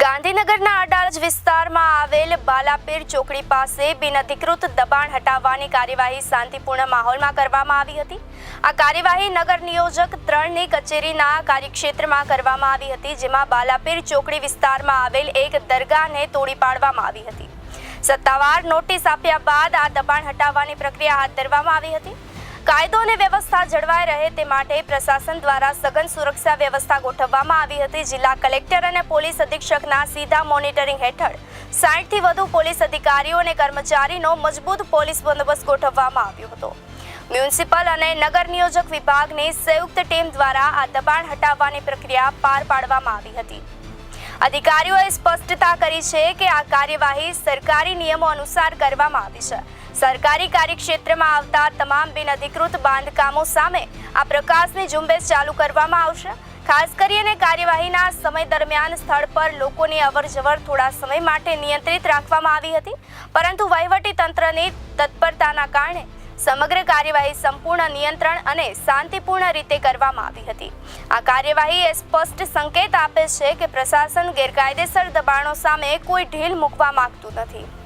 ગાંધીનગરના અડાલજ વિસ્તારમાં આવેલ બાલાપીર ચોકડી પાસે બિનઅધિકૃત દબાણ હટાવવાની કાર્યવાહી શાંતિપૂર્ણ માહોલમાં કરવામાં આવી હતી। આ કાર્યવાહી નગર નિયોજક 3ની કચેરીના કાર્યક્ષેત્રમાં કરવામાં આવી હતી, જેમાં બાલાપીર ચોકડી વિસ્તારમાં આવેલ એક દરગાહને તોડી પાડવામાં આવી હતી। સત્તાવાર નોટિસ આપ્યા બાદ આ દબાણ હટાવવાની પ્રક્રિયા હાથ ધરવામાં આવી હતી। કાયદો અને વ્યવસ્થા જળવાઈ રહે તે માટે પ્રશાસન દ્વારા સઘન સુરક્ષા વ્યવસ્થા ગોઠવવામાં આવી હતી। જિલ્લા કલેક્ટર અને પોલીસ અધિક્ષકના સીધા મોનિટરિંગ હેઠળ 60થી વધુ પોલીસ અધિકારીઓ અને કર્મચારીનો મજબૂત પોલીસ બંદોબસ્ત ગોઠવવામાં આવ્યો હતો। મ્યુનિસિપલ અને નગર નિયોજક વિભાગની સંયુક્ત ટીમ દ્વારા આ દબાણ હટાવવાની પ્રક્રિયા પાર પાડવામાં આવી હતી। અધિકારીઓએ સ્પષ્ટતા કરી છે કે આ કાર્યવાહી સરકારી નિયમો અનુસાર કરવામાં આવી છે। સરકારી કાર્યક્ષેત્રમાં આવતા તમામ બિનઅધિકૃત બાંધકામો સામે આ પ્રકારની ઝુંબેશ ચાલુ કરવામાં આવશે। ખાસ કરીને કાર્યવાહીના સમય દરમિયાન સ્થળ પર લોકોની અવરજવર થોડા સમય માટે નિયંત્રિત રાખવામાં આવી હતી, પરંતુ વહીવટી તંત્રની તત્પરતાના કારણે સમગ્ર કાર્યવાહી સંપૂર્ણ નિયંત્રણ અને શાંતિપૂર્ણ રીતે કરવામાં આવી હતી। આ કાર્યવાહી એ સ્પષ્ટ સંકેત આપે છે કે પ્રશાસન ગેરકાયદેસર દબાણો સામે કોઈ ઢીલ મૂકવા માંગતું નથી।